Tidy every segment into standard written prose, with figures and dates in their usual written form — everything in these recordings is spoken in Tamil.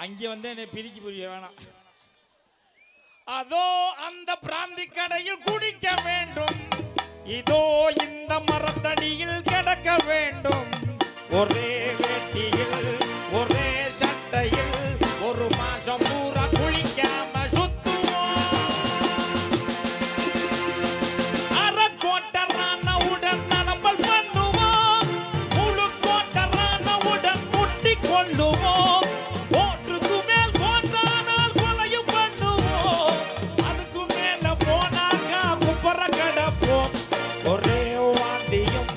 அங்கே வந்து என்னை பிரிக்க புரிய வேணாம். அதோ அந்த பிராந்தி கடையில் குடிக்க வேண்டும், இதோ இந்த மரத்தடியில் கிடக்க வேண்டும், ஒரே வேட்டியில் ஒரே சட்டையில் ஒரு மாசம் பூரா குளிக்காம சுத்துவோம். அரைக்கோட்டரானவுடன் நலம்பல் பண்ணுவோம், முழு கோட்டரானவுடன் முட்டி கொள்ளுவோம், ஓட்டுக்கு மேல் போன்றானால் கொலையும் பண்ணுவோம், அதுக்கு மேல போனாக்கா குப்பர கடப்போம். ஒரே வாந்தியும்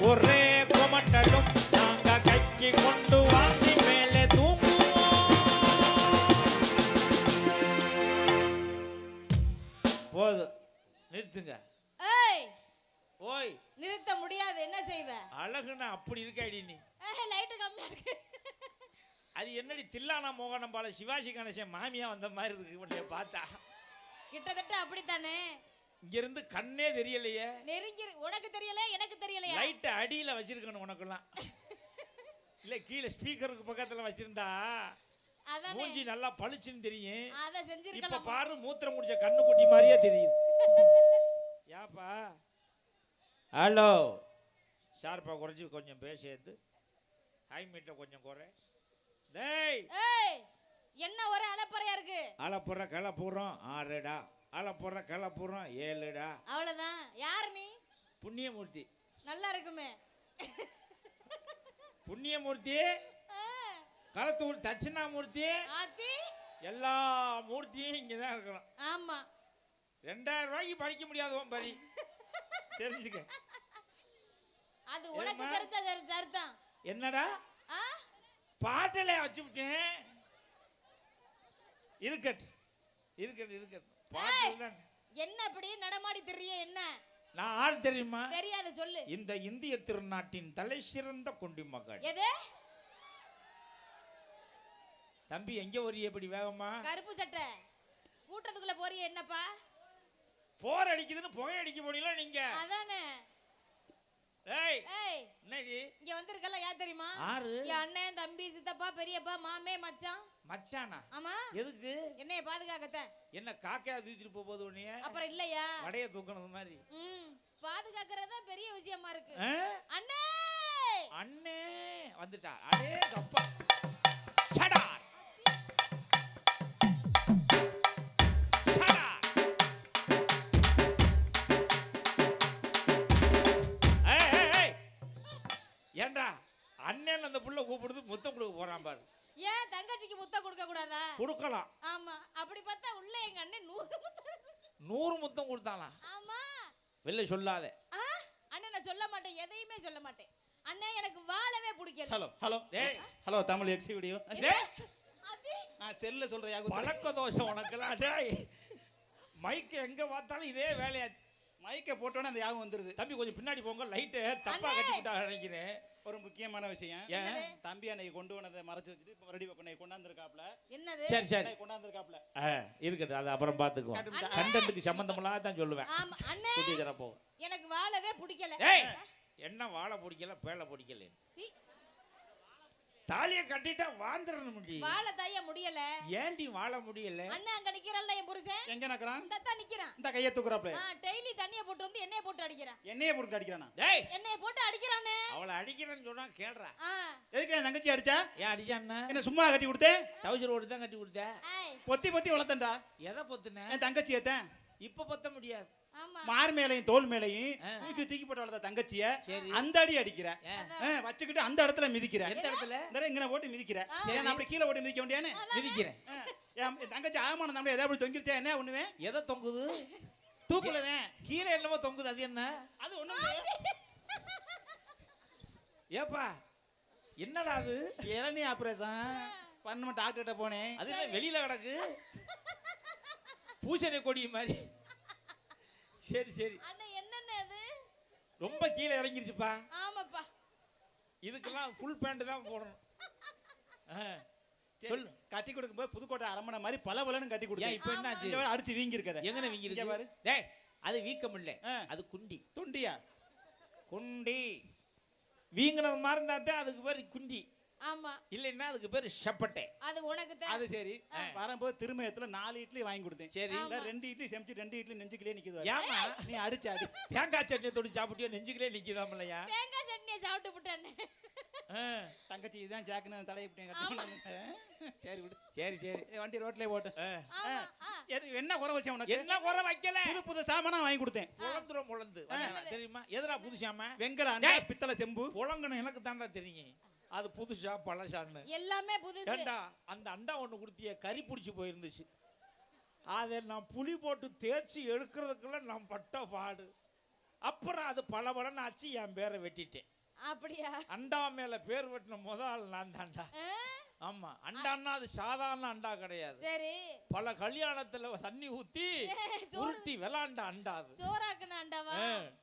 ஒரே குமட்டலும் நாங்க கைக்கு கொண்டு வாந்தி மேலே தூங்குவோம். போது நிறுத்துங்க. ஏய் ஓய் நிறுத்த முடியாது, என்ன செய்வ? அழகுனா அப்படி இருக்காடி நீ. லைட் கம்மியா இருக்கு. அது என்னடி தில்லானா மோகனம் பால சிவாஜி கணேசன் மாமியா வந்த மாதிரி இருக்கு உன்னைய பார்த்தா. கிட்டத்தட்ட அப்படித்தானே. இங்க இருந்து கண்ணே தெரியலையே. நெருங்கி உனக்கு தெரியல, எனக்கு தெரியலையா? லைட் அடியில வச்சிருக்கணும் உனக்கெல்லாம். இல்ல கீழே ஸ்பீக்கருக்கு பக்கத்துல வச்சிருந்தா அதானே மூஞ்சி நல்லா பளிச்சுன்னு தெரியும். அத இப்ப செஞ்சிருக்கலாம். பாரு மூத்திரம் முடிச்ச கண்ணு குட்டி மாதிரியே தெரியுது. யாப்பா ஹலோ ஷார்ப்பா குறைச்சி கொஞ்சம் பேசேது, ஹை மீட்டை கொஞ்சம் குறை. டேய் ஏய் என்ன ஒரே அலப்பறையா இருக்கு? அலப்புற கிளப்புறோம் 6டா, அலப்புற கிளப்புறோம் 7டா. அவ்வளவுதான். யார் நீ? புண்ணியமூர்த்தி. நல்லா இருக்குமே. புண்ணியமூர்த்தி, களத்தூர் தட்சிணாமூர்த்தி, ஆத்தி எல்லா மூர்த்தியும் இங்கதான் இருக்கிறோம். ஆமா 2000 ரூபாய்க்கு படிக்க முடியாது உன் பரி, தெரிஞ்சுக்க. அது உனக்கு தெரிஞ்ச சரிதான். என்னடா பாட்டில வச்சு விட்டேன். இருக்கட்டு இருக்கட்டு இருக்கட்டு பாட்டு. என்ன இப்படி நடமாடி தெரிய? என்ன நான் ஆள் தெரியுமா? தெரியாது, சொல்லு. இந்த இந்திய திருநாட்டின் தலை சிறந்த குண்டி மகள். எது? தம்பி எங்க ஒரு எப்படி வேகமா? கருப்பு சட்டை கூட்டத்துக்குள்ள போறிய என்னப்பா? போர் அடிக்குதுன்னு புகை அடிக்க போனீங்களா நீங்க? அதானே. ஏய் ஏய் என்னடி இங்க வந்திருக்கல யார் தெரியுமா? ஆறு. என் அண்ணன், தம்பி, சித்தப்பா, பெரியப்பா, மாமே, மச்சான். மச்சானா? ஆமா. எதுக்கு? என்னைய பாதுகாக்கத்தான். என்ன காக்கையா தூக்கிட்டு போகுது உன்னைய? அப்புறம் இல்லையா வடைய தூக்கணும் மாதிரி. பாதுகாக்கறதா பெரிய விஷயமா இருக்கு. அண்ணே அண்ணே வந்துட்டா. அடே கப்பா சடா சடா. ஏய் ஏண்டா அண்ணன் அந்த புள்ள கூப்பிடுது முத்தம் கொடுக்க போறான் பாரு. ஏன் தங்கச்சிக்கு முத்தம் கொடுக்க கூடாதா? கொடுக்கலாம். ஆமா அப்படி பார்த்தா உள்ள எங்க அண்ணன் 100 முத்தம் கொடுத்தானா? ஆமா. வெளில சொல்லாத. அண்ணன் நான் சொல்ல மாட்டேன், எதையுமே சொல்ல மாட்டேன். அண்ணன் எனக்கு வாழவே பிடிக்கல. Hello hello hello Tamil XE video. நான் செல்ல சொல்றேன் யாகு. பழக்க தோசை உனக்குலாம். டேய் மைக் எங்க பார்த்தாலும் இதே வேலையா. மைக்க போட்டோன்னே அந்த யாகம் வந்துருது. தம்பி கொஞ்சம் பின்னாடி போங்க, லைட்டு தப்பா கட்டிக்கிட்டா நினைக்கிறேன். ஒரு முக்கியமான விஷயம். தம்பி அன்னைக்கு கொண்டு வந்ததை மறைச்சு வச்சுட்டு இப்போ ரெடி பண்ணி கொண்டாந்துருக்காப்ல. என்னது? சரி சரி கொண்டாந்துருக்காப்ல. இருக்கட்டும், அது அப்புறம் பாத்துக்குவோம். கண்டென்ட்க்கு சம்பந்தமில்லாத தான் சொல்லுவேன். ஆமா அண்ணே கூட்டி தர போ. எனக்கு வாழவே பிடிக்கல. ஏய் என்ன வாழ பிடிக்கல பேள பிடிக்கல? தாலியை கட்டிட்டா வாழ்ந்துறணும் முடியும். வாழ தாய முடியல. ஏன்டி வாழ முடியல? அண்ணா அங்க நிக்கறல்ல என் புருஷன். எங்க நிக்கறான்? இந்த தான் நிக்கறான். இந்த கைய தூக்குறாப்ல. டெய்லி தண்ணிய போட்டு வந்து எண்ணெய போட்டு அடிக்கறான். எண்ணெய போட்டு அடிக்கறானா? டேய் எண்ணெய போட்டு அடிக்கறானே. அவளை அடிக்கறேன்னு சொன்னா கேளுடா. எதுக்கு என் தங்கச்சி அடிச்சா? ஏன் அடிச்சான்னா? என்ன சும்மா கட்டி கொடுத்தே? டவுசர் ஓடி தான் கட்டி கொடுத்தே. பொத்தி பொத்தி வளர்த்தண்டா. எதை பொத்துன? என் தங்கச்சி ஏத்தேன். இப்ப பொத்த முடியாது. ஆமா. மார் மேலையும் தோல் மேலையும் தூக்கி போட்டு வளர்த்த தங்கச்சிய அந்த அடி அடிக்கிற. வச்சுக்கிட்டு அந்த இடத்துல மிதிக்கிற. எந்த இடத்துல? இந்த இங்கன போட்டு மிதிக்கிற. ஏன் அப்படி கீழ போட்டு மிதிக்க வேண்டியானே? மிதிக்கிறேன். என் தங்கச்சி ஆமான நம்மள ஏதோ அப்படி தொங்கிருச்சா என்ன ஒண்ணுவே? எதை தொங்குது? தூக்குலதே. கீழே என்னமோ தொங்குது, அது என்ன? அது ஒண்ணும் ஏப்பா என்னடா அது? இளநீ ஆபரேஷன் பண்ண டாக்டர்கிட்ட போனேன். அது என்ன வெளியில கிடக்கு? பூசணி கொடி மாதிரி. சரி சரி. அண்ணா என்னன்னு அது? ரொம்ப கீழே இறங்கிருச்சுப்பா. ஆமாப்பா. இதுக்கெல்லாம் ஃபுல் பேண்ட் தான் போடணும். சொல்லு. கட்டி கொடுக்கும்போது புதுக்கோட்டை அரமனை மாதிரி பலபலன்னு கட்டி கொடுத்தேன். இப்போ என்னாச்சு? அடிச்சு வீங்கி இருக்கதே. எங்கன வீங்கி இருக்கு பாரு. டேய் அது வீக்கம் இல்ல, அது குண்டி. துண்டியா? குண்டி வீங்கினது மாதிரி இருந்தா அதுக்கு பேரு குண்டி. ஆமா இல்லைன்னா அதுக்கு பேரு செப்பட்டை. அது உனக்கு தான். அது சரி. வரும்போது திருமயத்துல 4 இட்லி வாங்கி கொடுத்தேன். சரி. இல்ல 2 இட்லி செமிச்சு 2 இட்லி நெஞ்சுக்குள்ளே நிக்குது. ஏமா நீ அடிச்சு அடி. தேங்காய் சட்னி தொடி சாப்பிட்டியோ நெஞ்சுக்கிலே நிக்குதாமலையா? தேங்காய் சட்னியை சாப்பிட்டு விட்டானே. தங்கச்சி இதான் ஜாக்குன்னு தலையை விட்டேன். சரி விடு. சரி சரி வண்டி ரோட்லயே போட்டு. ஆமா என்ன குறை வச்சேன் உனக்கு? என்ன குறை வைக்கல? புது சாமானா வாங்கி கொடுத்தேன். பொழந்து தெரியுமா? எதுடா புதுசாமா? வெங்கல அண்டா பித்தளை செம்பு. புழங்கணும் எனக்கு தாண்டா தெரியும். அது புதுசா பழசான்னு எல்லாமே புதுசு. ஏண்டா அந்த அண்டா ஒண்ணு குடுத்திய கறி பிடிச்சி போயிருந்துச்சு. அதை நான் புளி போட்டு தேய்ச்சி எடுக்கிறதுக்குள்ள நான் பட்ட பாடு. அப்புறம் அது பளபளன்னு ஆச்சு, என் பேரை வெட்டிட்டேன். அப்படியா? அண்டா மேல பேர் வெட்டின முதல் நான் தாண்டா. ஆமா, அண்டான்னா அது சாதாரண அண்டா கிடையாது. சரி. பல கல்யாணத்துல தண்ணி ஊத்தி உருட்டி விளாண்ட அண்டா அது. சோறாக்குன அண்டாவா?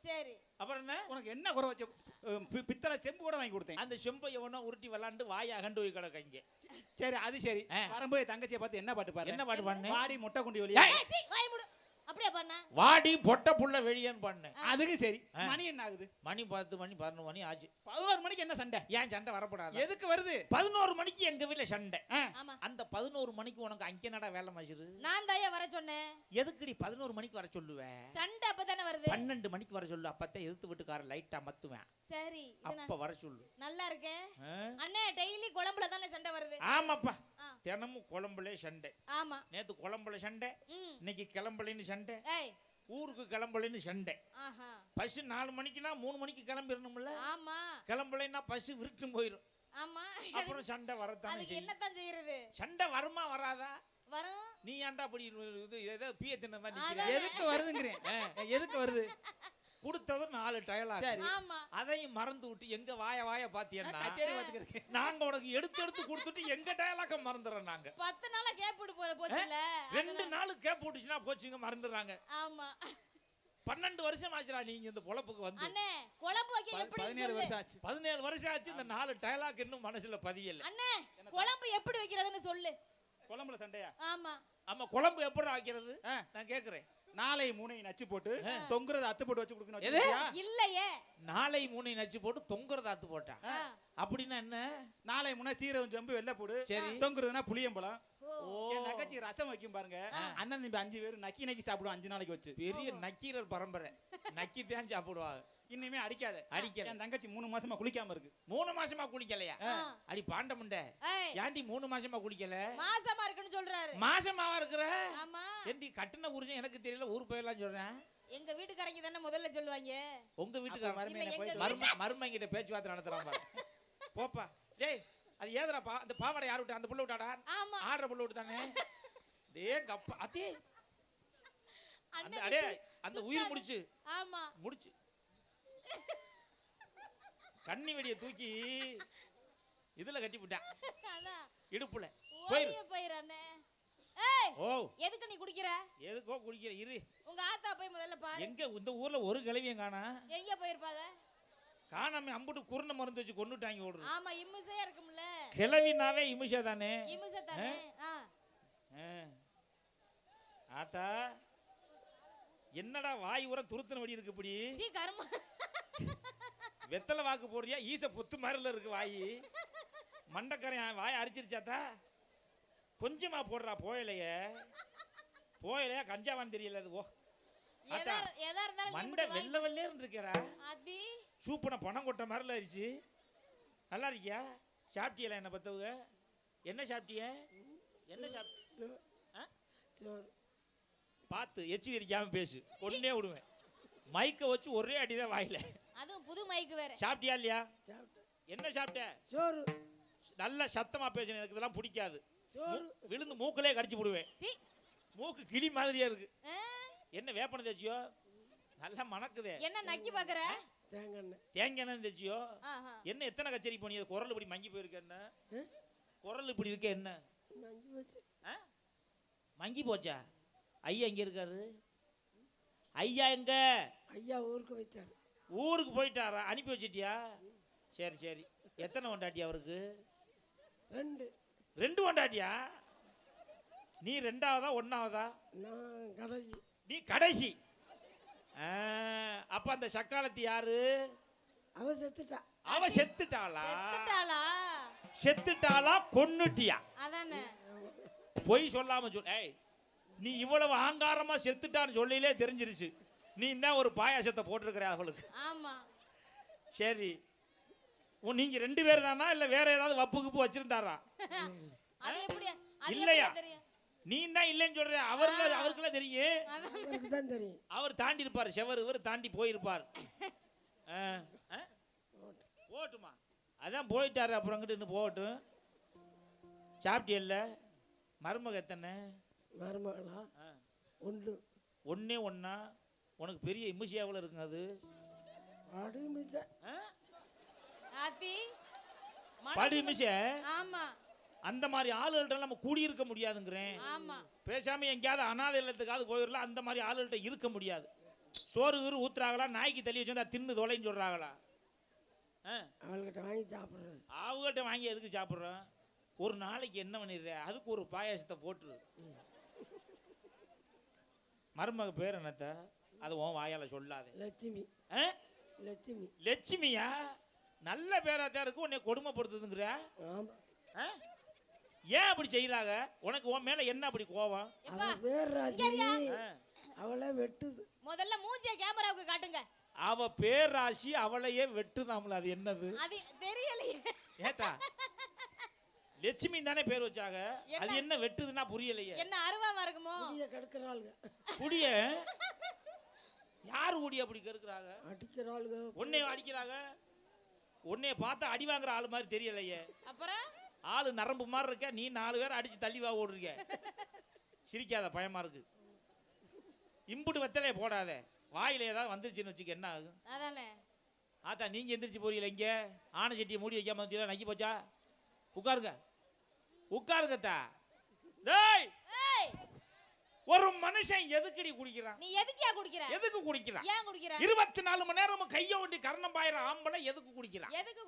சரி. அப்புறம் என்ன உனக்கு என்ன குறை வச்ச? பித்தளை செம்பு கூட வாங்கி கொடுத்தேன். அந்த செம்பை எவனோ உருட்டி விளாண்டு வாய் அகண்டு போய் கிடக்கங்க. சரி அது சரி. வரும்போது தங்கச்சியை பார்த்து என்ன பாட்டு பாரு? என்ன பாட்டு பாடுன? வாடி முட்டை குண்டி வெளியே. வாய் மூடு. அப்படியே பண்ண. வாடி பொட்ட புள்ள வெளியேன்னு பாடுன. அதுக்கு சரி. மணி என்ன ஆகுது? மணி 10 மணி 11 மணி ஆச்சு. 11 மணிக்கு என்ன சண்டை? ஏன் சண்டை வரப்படாது? எதுக்கு வருது? 11 மணிக்கு எங்க வீட்ல சண்டை. ஆமா. அந்த 11 மணிக்கு உனக்கு அங்க என்னடா வேலை மாசிரு? நான் தாயா வர சொன்னேன். எதுக்குடி 11 மணிக்கு வர சொல்லுவேன்? சண்டை அப்பதானே வருது. 12 மணிக்கு வர சொல்லு. அப்பதான் எதிர்த்து வீட்டுக்கார லைட்டா மத்துவேன். சரி. அப்ப வர சொல்லு. நல்லா இருக்கே. அண்ணே டெய்லி குழம்புல தானே சண்டை வருது. ஆமாப்பா. தினமும் குழம்புல சண்டை. ஆமா. நேத்து குழம்புல சண்டை. இன்னைக்கு கிளம்பலன்னு சண்டை. ஏய் ஊருக்கு கிளம்பலன்னு சண்டை. ஆஹா. பஸ் 4 மணிக்குனா 3 மணிக்கு கிளம்பிரணும்ல. ஆமா. கிளம்பலைன்னா பஸ் விருட்டும் போயிரும். ஆமா. அப்புறம் சண்டை வரத்தானே அதுக்கு செய்யும். என்னத்தான் செய்யறது? சண்டை வருமா வராதா? வரும். நீ ஏன்டா அப்படி இது ஏதோ பிய தின்ன மாதிரி நிக்கிற? எதுக்கு வருதுங்கறேன். எதுக்கு வருது? கொடுத்ததும் 4 டயலாக். ஆமா. அதையும் மறந்து விட்டு எங்க வாய பாத்தியன்னா கச்சேரி பாத்துக்கிறேன். நாங்க உனக்கு எடுத்து கொடுத்துட்டு எங்க டயலாக்க மறந்துறோம். நாங்க 10 நாளா கேப் விட்டு போச்சுல. 2 நாள் கேப் போட்டுச்சுன்னா போச்சுங்க மறந்துறாங்க. ஆமா. 12 வருஷம் ஆச்சுடா நீங்க இந்த பொழப்புக்கு வந்து. அண்ணே குழம்பு வைக்க எப்படி 17 வருஷம் ஆச்சு. 17 வருஷம் ஆச்சு. இந்த 4 டயலாக் இன்னும் மனசுல பதியல. அண்ணே குழம்பு எப்படி வைக்கிறதுன்னு சொல்லு. குழம்புல சண்டையா? ஆமா. ஆமா, குழம்பு எப்படி வைக்கிறது நான் கேக்குறேன். நாளை 3 நச்சு போட்டு தொங்குறது அத்து போட்டு வச்சு கொடுக்கணும். எது? இல்லையே. நாளை 3 நச்சு போட்டு தொங்குறத அத்து போட்டா அப்படின்னா என்ன? நாளை 3 சீரகம் செம்பு வெள்ளை போடு. தொங்குறதுனா புளியம்பழம். என் நகைச்சி ரசம் வைக்கும் பாருங்க. அண்ணன் தம்பி 5 பேர் நக்கி நக்கி சாப்பிடுவோம் 5 நாளைக்கு வச்சு. பெரிய நக்கீரர் பரம்பரை. நக்கி தான் சாப்பிடுவாங்க. இன்னுமே அடிக்காத. அடிக்கல. என் தங்கச்சி 3 மாசமா குளிக்காம இருக்கு. 3 மாசமா குளிக்கலையா? அடி பாண்டமுண்ட. ஏய் ஏன்டி 3 மாசமா குளிக்கல? மாசமா இருக்குன்னு சொல்றாரு. மாசமாவா இருக்கிற? ஆமா. ஏன்டி கட்டின புருஷன் எனக்கு தெரியல ஊர் போயலாம் சொல்றேன். எங்க வீட்டுக்காரங்க தானே முதல்ல சொல்லுவாங்க. உங்க வீட்டுக்காரங்க மருமங்கிட்ட பேச்சுவார்த்தை நடத்துறாங்க. போப்பா. டேய் அது ஏதுறாப்பா? அந்த பாவாடை யார் விட்டா? அந்த புள்ள விட்டாடா? ஆமா. ஆடுற புள்ள விட்டானே. டேய் கப்பா அத்தி. அந்த அடே அந்த உயிர் முடிச்சு. ஆமா. முடிச்சு. கண்ணி வெடிய தூக்கி இதுல கட்டி விட்டான். அதான் இடுப்புல போயிரானே. ஏய் ஓ எதுக்கு நீ குடிக்கிற? எதுக்கோ குடிக்கிற? இரு. உங்க ஆத்தா போய் முதல்ல பாரு. எங்க இந்த ஊர்ல ஒரு கிழவியும் காணா? எங்க போயிருப்பாங்க? காணாம அம்புட்டு குருண மருந்து வச்சு கொன்னுட்டாங்க ஓடுற. ஆமா இம்முசையா இருக்கும்ல. கிழவினாவே இமுஷா தானே. இம்முசை தானே. ஆத்தா என்னடா வாய் ஊற துருத்தன வடி இருக்கு இப்படி? சீ கர்ம. வெத்தலை வாக்கு போடுறியா? ஈச பொத்து மாதிரில இருக்கு வாய். மண்டக்கரையன் வாய் அரிச்சிருச்சாத்தா? கொஞ்சமா போடுறா. போயலையா கஞ்சாவான்னு தெரியல அது. ஓ எதா இருந்தாலும் மண்டை வெள்ளை வெள்ளையர்னு இருக்கேடா. அதி சூப்பன பணம் கொட்ட மாதிரில ஆயிடுச்சு. நல்லா இருக்கியா? சாப்பிட்டியல என்ன பத்தவங்க? என்ன சாப்பிட்டிய? என்ன சாப்பிட்டு? பார்த்து எச்சி தெரிக்காம பேசு. கொன்னே விடுவேன். மைக்க வச்சு ஒரே அடிதான் வாயில. அதுவும் புது மைக்கு வேற. சாப்பிட்டியா இல்லையா? என்ன சாப்பிட்ட? சோறு. நல்ல சத்தமா பேசணும். எனக்கு இதெல்லாம் பிடிக்காது. விழுந்து மூக்கிலே கடிச்சு விடுவேன். மூக்கு கிளி மாதிரியா இருக்கு. என்ன வேப்பன தேச்சியோ? நல்லா மணக்குதே. என்ன நக்கி பாக்குற? தேங்காய் எண்ணெய் தேச்சியோ? என்ன எத்தனை கச்சேரி போனீங்க? குரல் இப்படி மங்கி போயிருக்க? என்ன குரல் இப்படி இருக்க? என்ன மங்கி போச்சா? ஐயா எங்க இருக்காரு? ஐயா எங்க? ஐயா ஊருக்கு போயிட்டாரு. ஊருக்கு போயிட்டாரா? அனுப்பி வச்சிட்டியா? சரி சரி. எத்தனை கொண்டாட்டி அவருக்கு? 2 கொண்டாட்டியா? நீ 2ஆவதா 1ஆவதா? நான் கடைசி. நீ கடைசி. அப்ப அந்த சக்காலத்தி யாரு? அவ செத்துட்டா. அவ செத்துட்டாளா? செத்துட்டாளா கொன்னுட்டியா? அதானே. பொய் சொல்லாம சொல். ஏய், நீ இவ்வளவு ஆங்காரமா செத்துட்டான்னு சொல்லிலே தெரிஞ்சிருச்சு. நீ தான் ஒரு பாயாசத்தை போட்டிருக்கிற அவளுக்கு. ஆமா. சரி, நீங்க 2 பேர் தானா இல்ல வேற ஏதாவது வப்பு குப்பு வச்சிருந்தாரா? அது எப்படி? அது இல்லையா? எப்படி தெரியும்? நீ தான் இல்லைன்னு சொல்ற. அவருக்குலாம் தெரியும். அவருக்கு தான் தெரியும். அவர் தாண்டி இருப்பார், செவர் இவர் தாண்டி போயிருப்பார். போட்டுமா, அதான் போயிட்டாரு. அப்புறம் அங்கிட்டு இன்னும் போகட்டும். சாப்பிட்டியல்ல? மருமக எத்தனை? மருமகளா? ஒன்று. ஒன்னே ஒன்னா? உனக்கு பெரிய இம்மிசியாவில் இருக்குங்க அது. அடி மிச்ச. ஆத்தி. படி மிஷ. ஆமா. அந்த மாதிரி ஆளுகள்ட்ட நம்ம கூடியிருக்க முடியாதுங்கிறேன். ஆமா. பேசாம எங்கேயாவது அனாதை இல்லத்துக்காவது போயிடலாம். அந்த மாதிரி ஆளுகள்ட்ட இருக்க முடியாது. சோறு கீறு ஊத்துறாங்களா, நாய்க்கு தள்ளி வச்சு தின்னு தொலைன்னு சொல்றாங்களா? அவள்கிட்ட வாங்கி சாப்பிட்றேன். அவங்கள்ட்ட வாங்கி எதுக்கு சாப்பிட்றோம்? ஒரு நாளைக்கு என்ன பண்ணிடுற? அதுக்கு ஒரு பாயாசத்தை போட்டுரு. மருமக பேர் என்னத்த? அது உன் வாயால சொல்லாத. லட்சுமி. லட்சுமி. லட்சுமியா? நல்ல பேராத்தான் இருக்கு. உன்னை கொடுமைப்படுத்துதுங்கிற. ஆமா. ஏன் அப்படி செய்யறாங்க? உனக்கு உன் மேல என்ன அப்படி கோவம்? அவ பேர் ராசி. அவளை வெட்டுது. முதல்ல மூஞ்சிய கேமராவுக்கு காட்டுங்க. அவ பேர் ராசி அவளையே வெட்டுதாம்ல. அது என்னது? அது தெரியலையே. ஏட்டா, லட்சுமி தானே பேர் வச்சாங்க. அது என்ன வெட்டுதுன்னா புரியலையே. என்ன அருவாமா இருக்குமோ? குடிய கெடுக்கிறாளுங்க. குடிய யாரு குடிய அப்படி கெடுக்கிறாங்க? அடிக்கிறாளுங்க. உன்னைய அடிக்கிறாங்க. உன்னைய பார்த்தா அடி வாங்குற ஆளு மாதிரி தெரியலையே. அப்புறம் ஆளு நரம்பு மாதிரி இருக்க. நீ 4 பேர் அடிச்சு தள்ளி வா ஓடுறீங்க. சிரிக்காத, பயமா இருக்கு. இம்புட்டு வெத்தலைய போடாத. வாயில ஏதாவது வந்துருச்சுன்னு வச்சுக்க என்ன ஆகும்? அதானே. ஆத்தா, நீங்க எந்திரிச்சு போறீங்களா? இங்க ஆனை சட்டியை மூடி வைக்காம வந்துட்டீங்களா? நக்கி போச்சா? உட்காருங்க, உட்காருங்கத்தா. டேய், ஒரு மனுஷன் எதுக்குடி குடிக்கிறான்? நீ எதுக்கியா குடிக்கிற? எதுக்கு குடிக்கிறான்? ஏன் குடிக்கிற? 24 மணி நேரமும் கைய ஒண்டி கரணம் பாயிர ஆம்பளை எதுக்கு குடிக்கிறான்? எதுக்கு